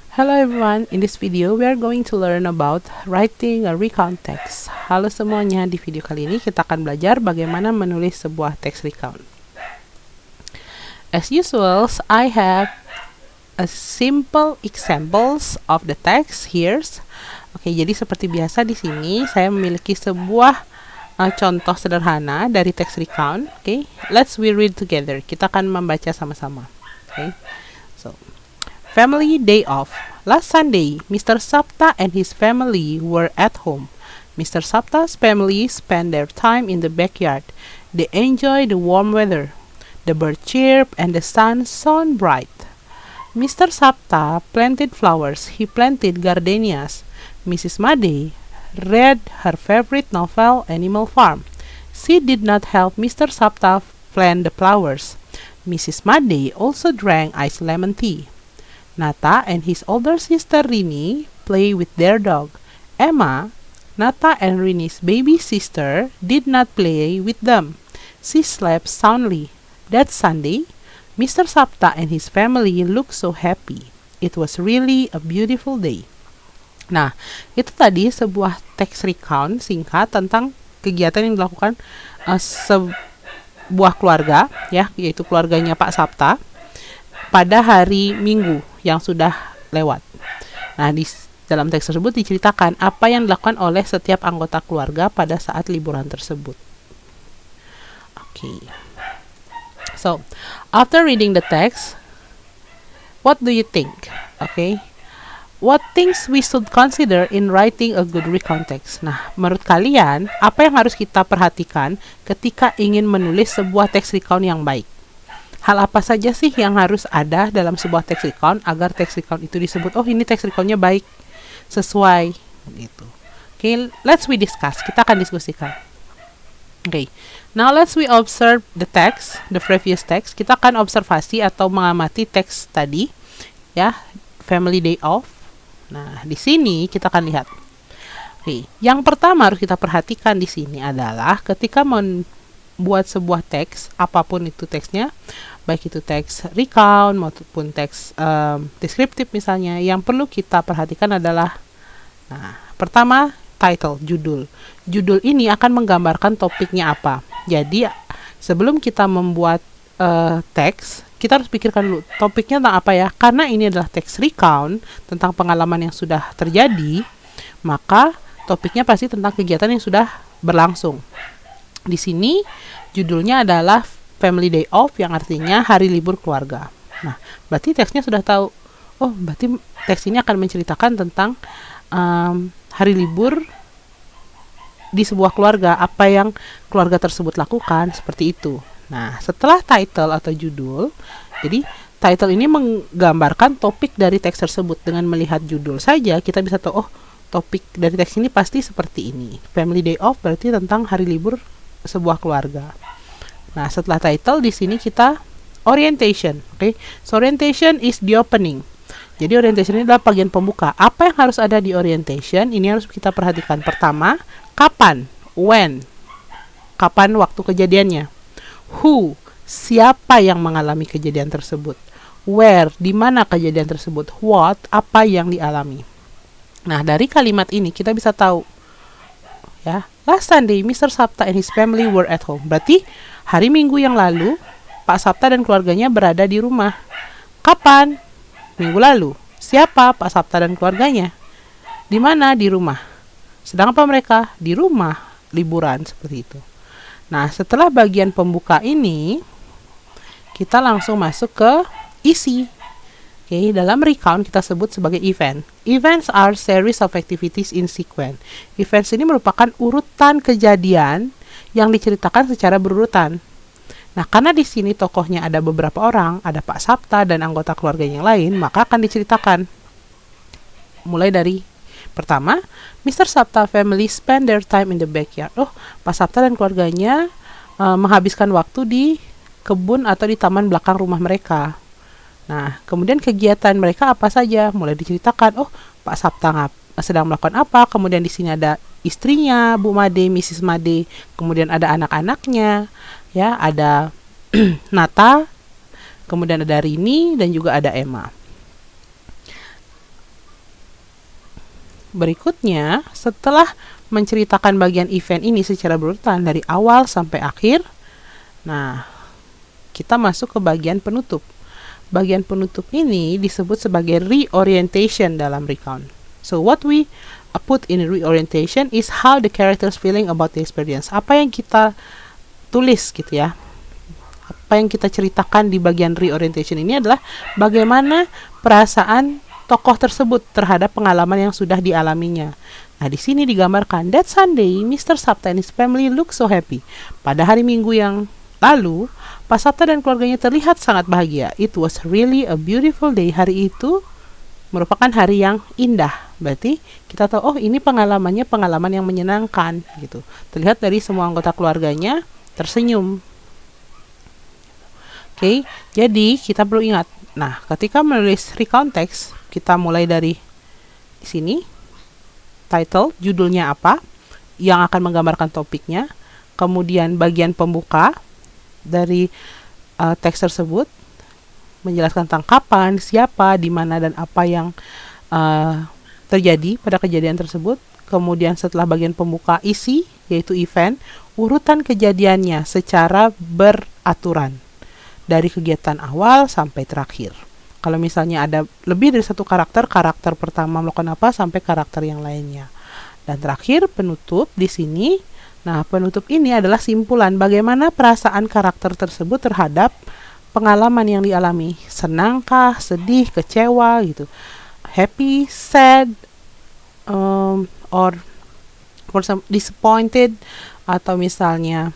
Hello everyone, in this video we are going to learn about writing a recount text. Halo semuanya, di video kali ini kita akan belajar bagaimana menulis sebuah teks recount. As usual, I have a simple examples of the text here. Oke, jadi seperti biasa di sini saya memiliki sebuah contoh sederhana dari teks recount. Oke, let's we read together. Kita akan membaca sama-sama. Oke, so family day off. Last Sunday, Mr. Sapta and his family were at home. Mr. Sapta's family spent their time in the backyard. They enjoyed the warm weather. The bird chirped and the sun shone bright. Mr. Sapta planted flowers. He planted gardenias. Mrs. Madey read her favorite novel, Animal Farm. She did not help Mr. Sapta plant the flowers. Mrs. Madey also drank iced lemon tea. Nata and his older sister Rini play with their dog. Emma, Nata and Rini's baby sister, did not play with them. She slept soundly. That Sunday, Mr. Sapta and his family looked so happy. It was really a beautiful day. Nah, itu tadi sebuah teks recount singkat tentang kegiatan yang dilakukan sebuah keluarga, ya, yaitu keluarganya Pak Sapta pada hari Minggu yang sudah lewat. Nah, di dalam teks tersebut diceritakan apa yang dilakukan oleh setiap anggota keluarga pada saat liburan tersebut. Okay. So, after reading the text, what do you think? Okay. What things we should consider in writing a good recount text? Nah, menurut kalian, apa yang harus kita perhatikan ketika ingin menulis sebuah teks recount yang baik? Hal apa saja sih yang harus ada dalam sebuah teks recount agar teks recount itu disebut, oh ini teks recountnya baik, sesuai, gitu. Okay, let's we discuss. Kita akan diskusikan. Okay, now let's we observe the text, the previous text. Kita akan observasi atau mengamati teks tadi, ya, family day off. Nah, di sini kita akan lihat. Okay, yang pertama harus kita perhatikan di sini adalah ketika membuat sebuah teks, apapun itu teksnya, baik itu teks recount maupun teks deskriptif misalnya, yang perlu kita perhatikan adalah, nah, pertama title, judul. Judul ini akan menggambarkan topiknya apa. Jadi sebelum kita membuat teks, kita harus pikirkan dulu topiknya tentang apa ya. Karena ini adalah teks recount tentang pengalaman yang sudah terjadi, maka topiknya pasti tentang kegiatan yang sudah berlangsung. Di sini judulnya adalah Family Day Off, yang artinya hari libur keluarga. Nah, berarti teksnya sudah tahu. Oh, berarti teks ini akan menceritakan tentang hari libur di sebuah keluarga, apa yang keluarga tersebut lakukan, seperti itu. Nah, setelah title atau judul, jadi title ini menggambarkan topik dari teks tersebut. Dengan melihat judul saja, kita bisa tahu, oh, topik dari teks ini pasti seperti ini. Family Day Off berarti tentang hari libur sebuah keluarga. Nah, setelah title di sini kita orientation. Okay? So orientation is the opening. Jadi orientation ini adalah bagian pembuka. Apa yang harus ada di orientation? Ini harus kita perhatikan. Pertama, kapan? When? Kapan waktu kejadiannya? Who? Siapa yang mengalami kejadian tersebut? Where? Di mana kejadian tersebut? What? Apa yang dialami? Nah, dari kalimat ini kita bisa tahu, ya, last Sunday, Mr. Sapta and his family were at home. Berarti hari Minggu yang lalu, Pak Sapta dan keluarganya berada di rumah. Kapan? Minggu lalu. Siapa? Pak Sapta dan keluarganya. Di mana? Di rumah. Sedang apa mereka? Di rumah, liburan, seperti itu. Nah, setelah bagian pembuka ini, kita langsung masuk ke isi. Okay, dalam recount kita sebut sebagai event. Events are series of activities in sequence. Events ini merupakan urutan kejadian yang diceritakan secara berurutan. Nah, karena di sini tokohnya ada beberapa orang, ada Pak Sapta dan anggota keluarga yang lain, maka akan diceritakan. Mulai dari pertama, Mr. Sapta family spend their time in the backyard. Oh, Pak Sapta dan keluarganya menghabiskan waktu di kebun atau di taman belakang rumah mereka. Nah, kemudian kegiatan mereka apa saja? Mulai diceritakan, oh, Pak Sapta sedang melakukan apa? Kemudian di sini ada istrinya, Bu Made, Mrs. Made, kemudian ada anak-anaknya, ya, ada Nata, kemudian ada Rini dan juga ada Emma. berikutnya, setelah menceritakan bagian event ini secara berurutan dari awal sampai akhir, nah, kita masuk ke bagian penutup. Bagian penutup ini disebut sebagai reorientation dalam recount. So, what we put in reorientation is how the characters feeling about the experience. Apa yang kita tulis gitu ya. Apa yang kita ceritakan di bagian reorientation ini adalah bagaimana perasaan tokoh tersebut terhadap pengalaman yang sudah dialaminya. Nah, di sini digambarkan, that Sunday, Mr. Sapta and his family look so happy. Pada hari Minggu yang lalu, Pak Sapta dan keluarganya terlihat sangat bahagia. It was really a beautiful day. Hari itu merupakan hari yang indah. Berarti kita tahu, oh ini pengalamannya pengalaman yang menyenangkan gitu. Terlihat dari semua anggota keluarganya tersenyum. Oke, jadi kita perlu ingat. Nah, ketika menulis recount text, kita mulai dari sini. Title, judulnya apa, yang akan menggambarkan topiknya. Kemudian bagian pembuka dari teks tersebut, menjelaskan tentang kapan, siapa, di mana, dan apa yang terjadi pada kejadian tersebut. Kemudian setelah bagian pembuka, isi, yaitu event, urutan kejadiannya secara beraturan dari kegiatan awal sampai terakhir. Kalau misalnya ada lebih dari satu karakter pertama melakukan apa sampai karakter yang lainnya. Dan terakhir penutup di sini. Nah, penutup ini adalah simpulan bagaimana perasaan karakter tersebut terhadap pengalaman yang dialami. Senangkah, sedih, kecewa gitu. Happy, sad, or for some disappointed, atau misalnya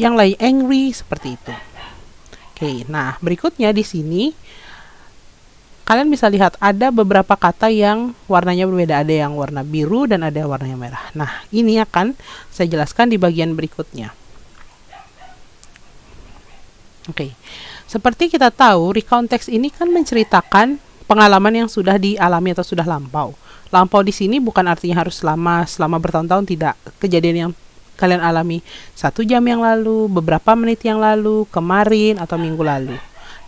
yang lain angry, seperti itu. Oke, nah berikutnya di sini kalian bisa lihat ada beberapa kata yang warnanya berbeda, ada yang warna biru dan ada yang warnanya merah. Nah, ini akan saya jelaskan di bagian berikutnya. Oke, seperti kita tahu, recount text ini kan menceritakan pengalaman yang sudah dialami atau sudah lampau. Lampau di sini bukan artinya harus selama bertahun-tahun, tidak. Kejadian yang kalian alami 1 jam yang lalu, beberapa menit yang lalu, kemarin, atau minggu lalu.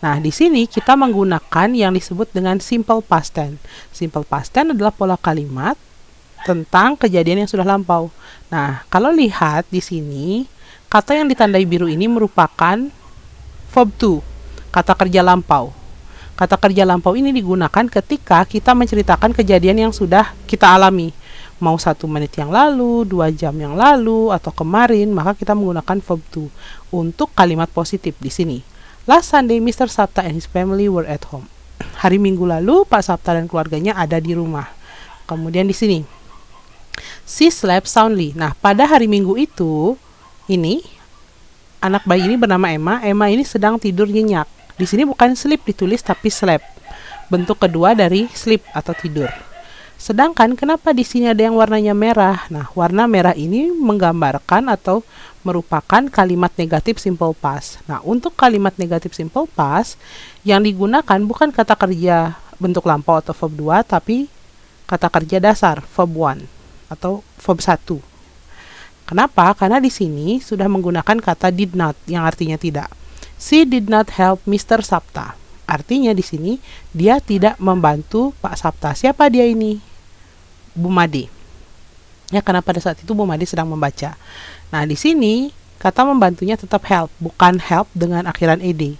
Nah, di sini kita menggunakan yang disebut dengan simple past tense. Simple past tense adalah pola kalimat tentang kejadian yang sudah lampau. Nah, kalau lihat di sini, kata yang ditandai biru ini merupakan verb to, kata kerja lampau. Kata kerja lampau ini digunakan ketika kita menceritakan kejadian yang sudah kita alami. Mau 1 menit yang lalu, 2 jam yang lalu, atau kemarin, maka kita menggunakan verb to untuk kalimat positif di sini. Last Sunday, Mr. Sapta and his family were at home. Hari Minggu lalu, Pak Sapta dan keluarganya ada di rumah. Kemudian di sini, she slept soundly. Nah, pada hari Minggu itu, ini anak bayi ini bernama Emma. Emma ini sedang tidur nyenyak. Di sini bukan sleep ditulis, tapi slept. Bentuk kedua dari sleep atau tidur. Sedangkan kenapa di sini ada yang warnanya merah? Nah, warna merah ini menggambarkan atau merupakan kalimat negatif simple past. Nah, untuk kalimat negatif simple past yang digunakan bukan kata kerja bentuk lampau atau verb 2, tapi kata kerja dasar verb 1 atau verb 1. Kenapa? Karena di sini sudah menggunakan kata did not yang artinya tidak. She did not help Mr. Sapta. Artinya di sini dia tidak membantu Pak Sapta. Siapa dia ini? Bu Made. Ya, karena pada saat itu Bu Made sedang membaca. Nah, di sini kata membantunya tetap help, bukan help dengan akhiran ed.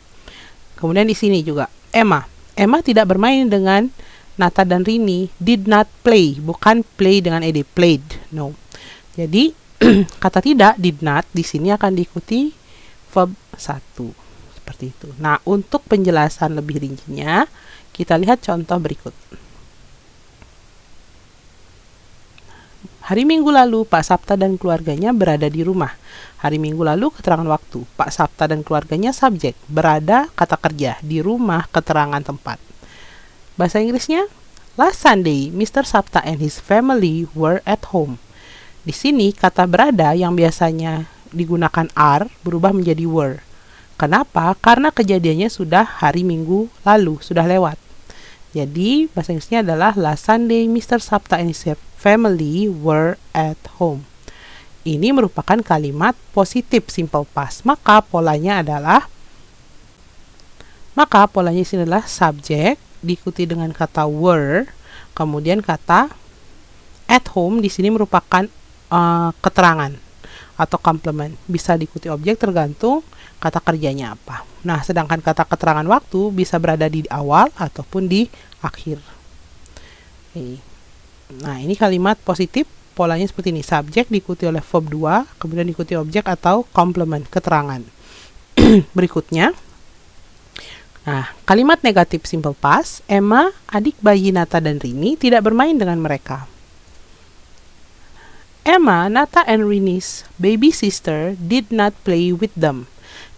Kemudian di sini juga Emma. Emma tidak bermain dengan Nata dan Rini. Did not play, bukan play dengan ed, played. No. Jadi kata tidak did not di sini akan diikuti verb 1. Seperti itu. Nah, untuk penjelasan lebih rincinya, kita lihat contoh berikut. Hari Minggu lalu, Pak Sapta dan keluarganya berada di rumah. Hari Minggu lalu, keterangan waktu. Pak Sapta dan keluarganya subjek. Berada, kata kerja. Di rumah, keterangan tempat. Bahasa Inggrisnya, last Sunday, Mr. Sapta and his family were at home. Di sini, kata berada yang biasanya digunakan are berubah menjadi were. Kenapa? Karena kejadiannya sudah hari Minggu lalu, sudah lewat. Jadi, bahasa Inggrisnya adalah last Sunday, Mr. Sapta and his family were at home. Ini merupakan kalimat positif simple past. Maka polanya di sini adalah subjek diikuti dengan kata were, kemudian kata at home di sini merupakan keterangan atau complement, bisa diikuti objek tergantung kata kerjanya apa. Nah, sedangkan kata keterangan waktu bisa berada di awal ataupun di akhir. Oke. Nah, ini kalimat positif, polanya seperti ini. Subjek diikuti oleh verb 2, kemudian diikuti objek atau complement, keterangan. Berikutnya, nah, kalimat negatif simple past, Emma, adik bayi Nata dan Rini tidak bermain dengan mereka. Emma, Nata and Rini's baby sister did not play with them.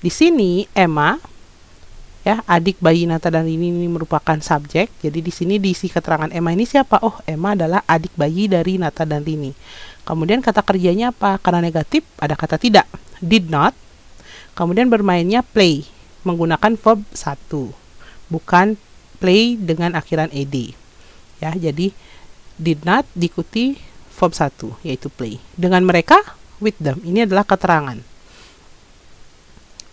Di sini Emma, ya, adik bayi Nata dan Rini ini merupakan subjek. Jadi di sini diisi keterangan Emma ini siapa? Oh, Emma adalah adik bayi dari Nata dan Rini. Kemudian kata kerjanya apa? Karena negatif ada kata tidak, did not. Kemudian bermainnya play, menggunakan verb 1, bukan play dengan akhiran ed. Ya, jadi did not diikuti verb 1, yaitu play. Dengan mereka, with them. Ini adalah keterangan.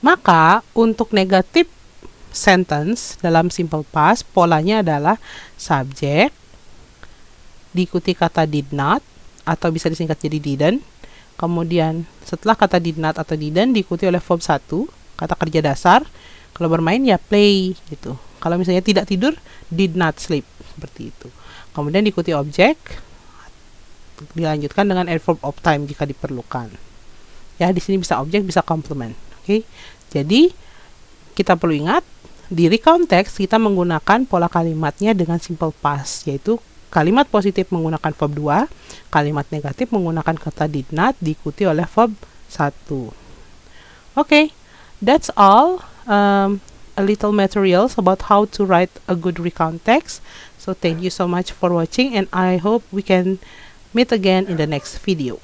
Maka untuk negatif sentence dalam simple past, polanya adalah subjek diikuti kata did not, atau bisa disingkat jadi didn't. Kemudian setelah kata did not atau didn't diikuti oleh verb 1, kata kerja dasar. Kalau bermain ya play gitu. Kalau misalnya tidak tidur, did not sleep, seperti itu. Kemudian diikuti objek, dilanjutkan dengan adverb of time jika diperlukan. Ya, di sini bisa objek, bisa complement. Oke. Jadi kita perlu ingat di recount text kita menggunakan pola kalimatnya dengan simple past, yaitu kalimat positif menggunakan verb 2, kalimat negatif menggunakan kata did not diikuti oleh verb 1. Okay, that's all. A little materials about how to write a good recount text. So thank you so much for watching, and I hope we can meet again in the next video.